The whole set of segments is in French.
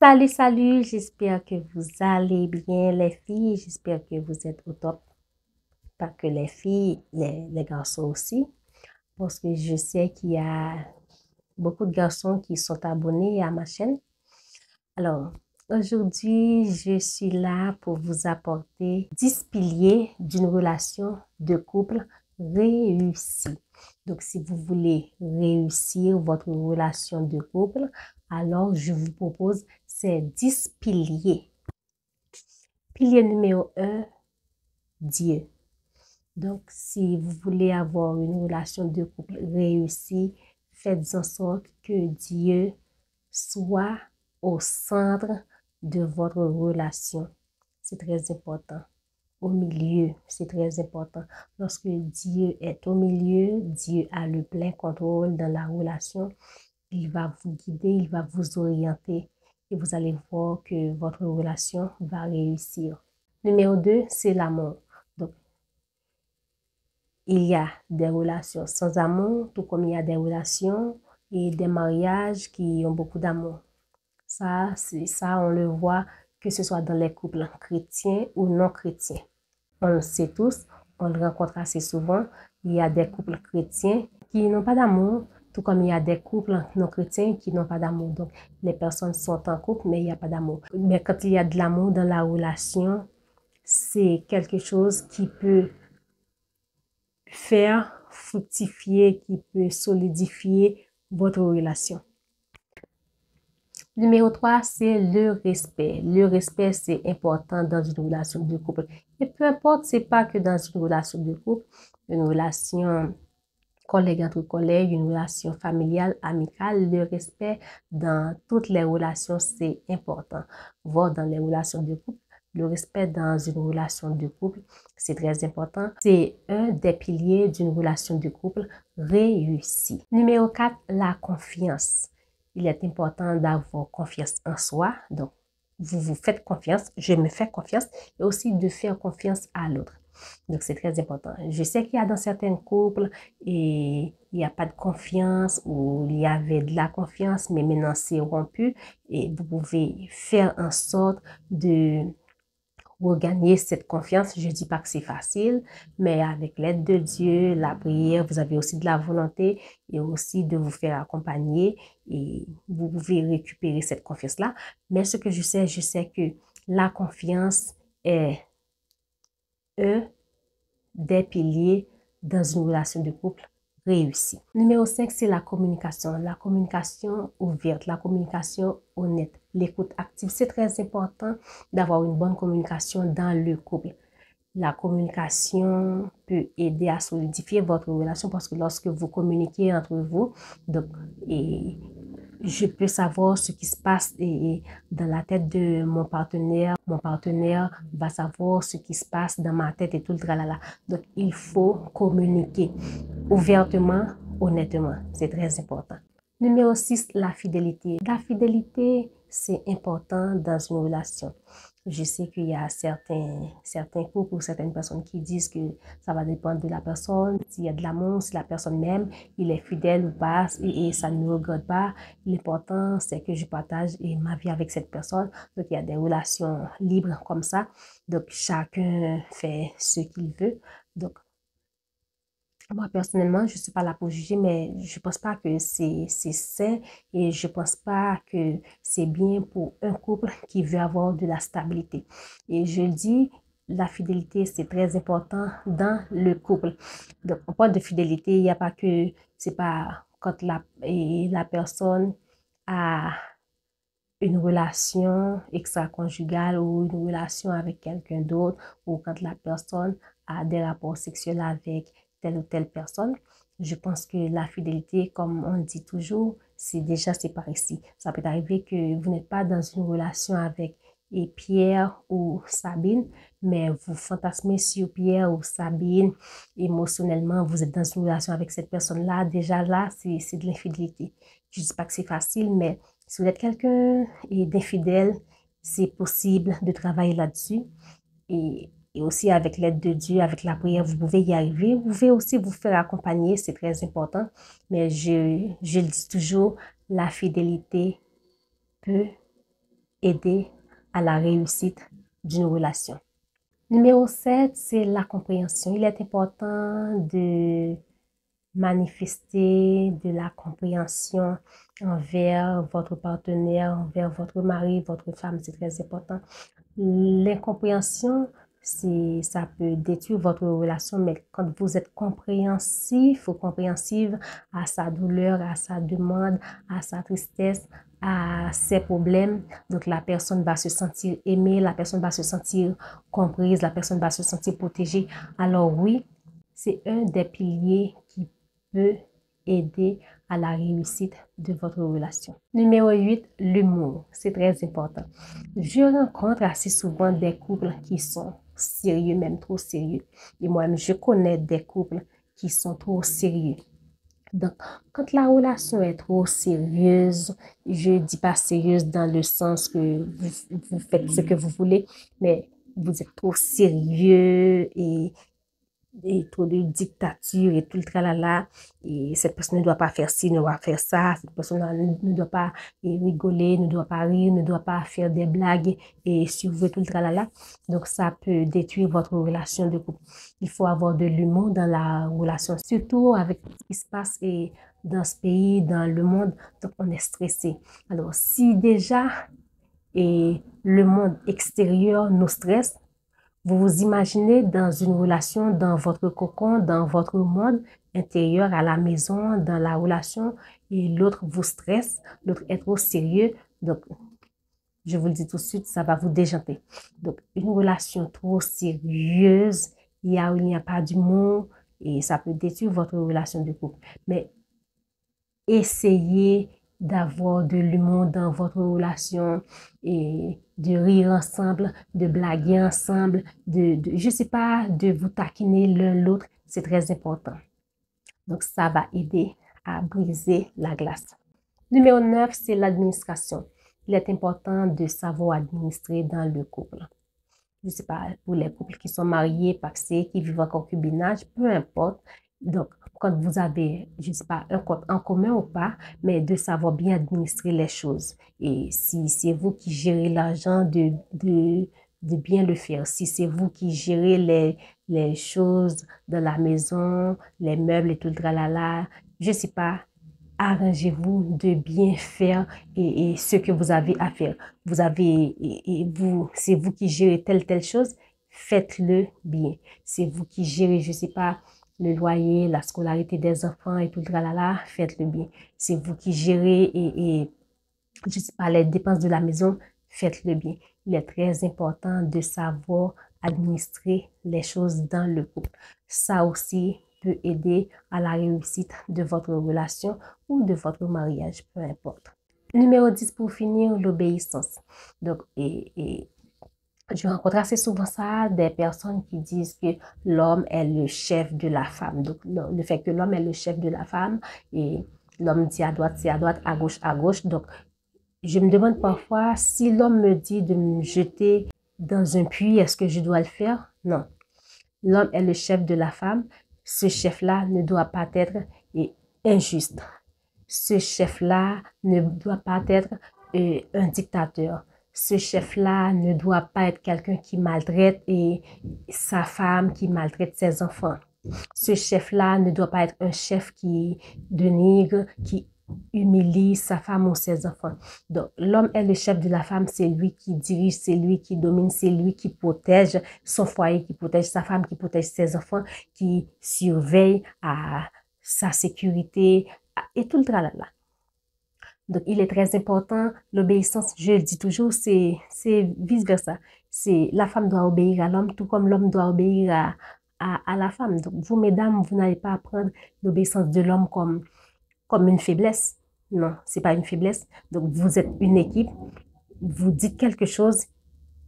Salut, salut, j'espère que vous allez bien les filles, j'espère que vous êtes au top, pas que les filles, les garçons aussi, parce que je sais qu'il y a beaucoup de garçons qui sont abonnés à ma chaîne. Alors, aujourd'hui, je suis là pour vous apporter 10 piliers d'une relation de couple réussie. Donc, si vous voulez réussir votre relation de couple, alors je vous propose ces 10 piliers. Pilier numéro 1, Dieu. Donc, si vous voulez avoir une relation de couple réussie, faites en sorte que Dieu soit au centre de votre relation. C'est très important. Au milieu, c'est très important. Lorsque Dieu est au milieu, Dieu a le plein contrôle dans la relation. Il va vous guider, il va vous orienter et vous allez voir que votre relation va réussir. Numéro 2, c'est l'amour. Donc, il y a des relations sans amour, tout comme il y a des relations et des mariages qui ont beaucoup d'amour. Ça, on le voit que ce soit dans les couples chrétiens ou non chrétiens. On le sait tous, on le rencontre assez souvent. Il y a des couples chrétiens qui n'ont pas d'amour, tout comme il y a des couples non chrétiens qui n'ont pas d'amour. Donc, les personnes sont en couple, mais il n'y a pas d'amour. Mais quand il y a de l'amour dans la relation, c'est quelque chose qui peut faire fructifier, qui peut solidifier votre relation. Numéro 3, c'est le respect. Le respect, c'est important dans une relation de couple. Et peu importe, c'est pas que dans une relation de couple, une relation collègue entre collègues, une relation familiale, amicale, le respect dans toutes les relations, c'est important. Voir dans les relations de couple, le respect dans une relation de couple, c'est très important. C'est un des piliers d'une relation de couple réussie. Numéro 4, la confiance. Il est important d'avoir confiance en soi. Donc, vous vous faites confiance, je me fais confiance et aussi de faire confiance à l'autre. Donc, c'est très important. Je sais qu'il y a dans certains couples et il n'y a pas de confiance ou il y avait de la confiance, mais maintenant c'est rompu et vous pouvez faire en sorte de regagner cette confiance. Je ne dis pas que c'est facile, mais avec l'aide de Dieu, la prière, vous avez aussi de la volonté et aussi de vous faire accompagner et vous pouvez récupérer cette confiance-là. Mais ce que je sais que la confiance est un des piliers dans une relation de couple réussie. Numéro 5, c'est la communication. La communication ouverte, la communication honnête, l'écoute active. C'est très important d'avoir une bonne communication dans le couple. La communication peut aider à solidifier votre relation parce que lorsque vous communiquez entre vous, donc, je peux savoir ce qui se passe dans la tête de mon partenaire. Mon partenaire va savoir ce qui se passe dans ma tête et tout le tralala. Donc, il faut communiquer ouvertement, honnêtement. C'est très important. Numéro 6, la fidélité. La fidélité, c'est important dans une relation. Je sais qu'il y a certains couples ou certaines personnes qui disent que ça va dépendre de la personne, s'il y a de l'amour, si la personne m'aime, il est fidèle ou pas, et ça ne me regarde pas. L'important, c'est que je partage ma vie avec cette personne. Donc, il y a des relations libres comme ça. Donc, chacun fait ce qu'il veut. Donc, moi, personnellement, je ne suis pas là pour juger, mais je ne pense pas que c'est sain et je ne pense pas que c'est bien pour un couple qui veut avoir de la stabilité. Et je dis, la fidélité, c'est très important dans le couple. Donc, on parle de fidélité, il n'y a pas que, c'est pas quand la personne a une relation extra-conjugale ou une relation avec quelqu'un d'autre ou quand la personne a des rapports sexuels avec telle ou telle personne. Je pense que la fidélité, comme on dit toujours, c'est par ici. Ça peut arriver que vous n'êtes pas dans une relation avec Pierre ou Sabine, mais vous fantasmez sur Pierre ou Sabine. Émotionnellement, vous êtes dans une relation avec cette personne-là. Déjà là, c'est de l'infidélité. Je ne dis pas que c'est facile, mais si vous êtes quelqu'un d'infidèle, c'est possible de travailler là-dessus. Et aussi avec l'aide de Dieu, avec la prière, vous pouvez y arriver. Vous pouvez aussi vous faire accompagner, c'est très important. Mais je le dis toujours, la fidélité peut aider à la réussite d'une relation. Numéro 7, c'est la compréhension. Il est important de manifester de la compréhension envers votre partenaire, envers votre mari, votre femme, c'est très important. L'incompréhension, ça peut détruire votre relation, mais quand vous êtes compréhensif ou compréhensive à sa douleur, à sa demande, à sa tristesse, à ses problèmes, donc la personne va se sentir aimée, la personne va se sentir comprise, la personne va se sentir protégée. Alors oui, c'est un des piliers qui peut aider à la réussite de votre relation. Numéro 8, l'humour. C'est très important. Je rencontre assez souvent des couples qui sont sérieux, même trop sérieux. Et moi-même, je connais des couples qui sont trop sérieux. Donc, quand la relation est trop sérieuse, je ne dis pas sérieuse dans le sens que vous faites ce que vous voulez, mais vous êtes trop sérieux et trop de dictature et tout le tralala. Et cette personne ne doit pas faire ci, ne doit pas faire ça. Cette personne ne doit pas rigoler, ne doit pas rire, ne doit pas faire des blagues et surveiller tout le tralala. Donc, ça peut détruire votre relation de couple. Il faut avoir de l'humour dans la relation, surtout avec ce qui se passe dans ce pays, dans le monde. Donc, on est stressé. Alors, si déjà le monde extérieur nous stresse, vous vous imaginez dans une relation, dans votre cocon, dans votre monde intérieur, à la maison, dans la relation, et l'autre vous stresse, l'autre est trop sérieux. Donc, je vous le dis tout de suite, ça va vous déjanter. Donc, une relation trop sérieuse, il n'y a pas d'humour, et ça peut détruire votre relation de couple. Mais essayez d'avoir de l'humour dans votre relation et de rire ensemble, de blaguer ensemble, je sais pas, de vous taquiner l'un l'autre, c'est très important. Donc, ça va aider à briser la glace. Numéro 9, c'est l'administration. Il est important de savoir administrer dans le couple. Je sais pas, pour les couples qui sont mariés, pacsés, qui vivent en concubinage, peu importe. Donc, quand vous avez, je ne sais pas, un compte en commun ou pas, mais de savoir bien administrer les choses. Et si c'est vous qui gérez l'argent, de bien le faire. Si c'est vous qui gérez les choses dans la maison, les meubles et tout le tralala, je ne sais pas, arrangez-vous de bien faire et ce que vous avez à faire. Vous avez, c'est vous qui gérez telle chose, faites-le bien. C'est vous qui gérez, je sais pas, le loyer, la scolarité des enfants et tout le tralala, faites-le bien. C'est vous qui gérez je sais pas, les dépenses de la maison, faites-le bien. Il est très important de savoir administrer les choses dans le couple. Ça aussi peut aider à la réussite de votre relation ou de votre mariage, peu importe. Numéro 10 pour finir, l'obéissance. Donc, je rencontre assez souvent ça, des personnes qui disent que l'homme est le chef de la femme. Donc, le fait que l'homme est le chef de la femme et l'homme dit à droite, c'est à droite, à gauche, à gauche. Donc, je me demande parfois si l'homme me dit de me jeter dans un puits, est-ce que je dois le faire? Non. L'homme est le chef de la femme. Ce chef-là ne doit pas être injuste. Ce chef-là ne doit pas être un dictateur. Ce chef-là ne doit pas être quelqu'un qui maltraite sa femme, qui maltraite ses enfants. Ce chef-là ne doit pas être un chef qui dénigre, qui humilie sa femme ou ses enfants. Donc, l'homme est le chef de la femme, c'est lui qui dirige, c'est lui qui domine, c'est lui qui protège son foyer, qui protège sa femme, qui protège ses enfants, qui surveille à sa sécurité et tout le tralala. Donc, il est très important, l'obéissance, je le dis toujours, c'est vice-versa. La femme doit obéir à l'homme, tout comme l'homme doit obéir à la femme. Donc, vous, mesdames, vous n'allez pas prendre l'obéissance de l'homme comme une faiblesse. Non, c'est pas une faiblesse. Donc, vous êtes une équipe, vous dites quelque chose,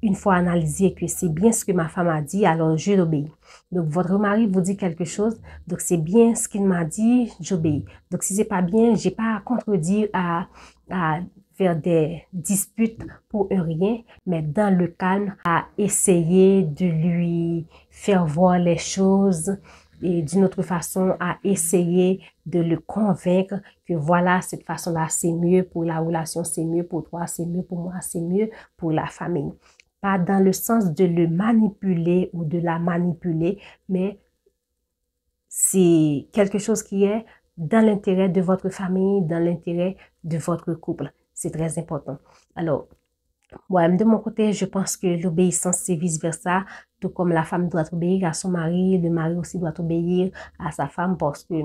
une fois analysé que c'est bien ce que ma femme a dit, alors je l'obéis. Donc, votre mari vous dit quelque chose, donc c'est bien ce qu'il m'a dit, j'obéis. Donc, si c'est pas bien, j'ai pas à contredire, à faire des disputes pour un rien, mais dans le calme, à essayer de lui faire voir les choses et d'une autre façon à essayer de le convaincre que voilà, cette façon-là, c'est mieux pour la relation, c'est mieux pour toi, c'est mieux pour moi, c'est mieux pour la famille. Pas dans le sens de le manipuler ou de la manipuler, mais c'est quelque chose qui est dans l'intérêt de votre famille, dans l'intérêt de votre couple. C'est très important. Alors, moi-même, de mon côté, je pense que l'obéissance, c'est vice-versa. Tout comme la femme doit obéir à son mari, le mari aussi doit obéir à sa femme parce que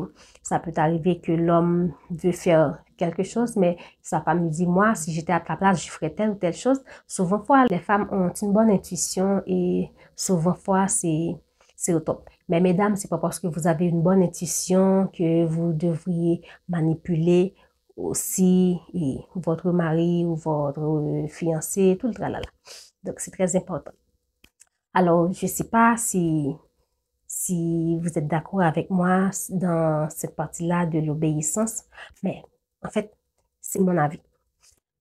ça peut arriver que l'homme veut faire quelque chose, mais sa femme lui dit, moi, si j'étais à ta place, je ferais telle ou telle chose. Souvent, les femmes ont une bonne intuition et souvent, c'est au top. Mais mesdames, c'est pas parce que vous avez une bonne intuition que vous devriez manipuler aussi votre mari ou votre fiancé, tout le tralala. Donc, c'est très important. Alors, je ne sais pas si vous êtes d'accord avec moi dans cette partie-là de l'obéissance, mais en fait, c'est mon avis.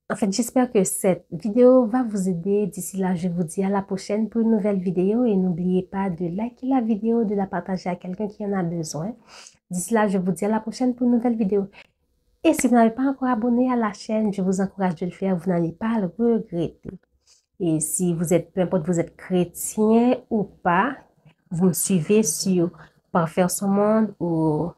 En fait, j'espère que cette vidéo va vous aider. D'ici là, je vous dis à la prochaine pour une nouvelle vidéo et n'oubliez pas de liker la vidéo, de la partager à quelqu'un qui en a besoin. D'ici là, je vous dis à la prochaine pour une nouvelle vidéo. Et si vous n'avez pas encore abonné à la chaîne, je vous encourage de le faire. Vous n'allez pas le regretter. Et si vous êtes, peu importe, vous êtes chrétien ou pas, vous me suivez sur Parfaire son monde ou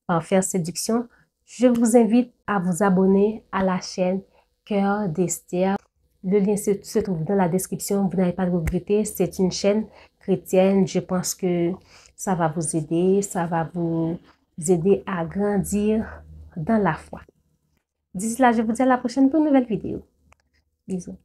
Parfaire séduction, je vous invite à vous abonner à la chaîne Cœur d'Esther. Le lien se trouve dans la description. Vous n'avez pas à le regretter. C'est une chaîne chrétienne. Je pense que ça va vous aider. Ça va vous aider à grandir dans la foi. D'ici là, je vous dis à la prochaine pour une nouvelle vidéo. Bisous.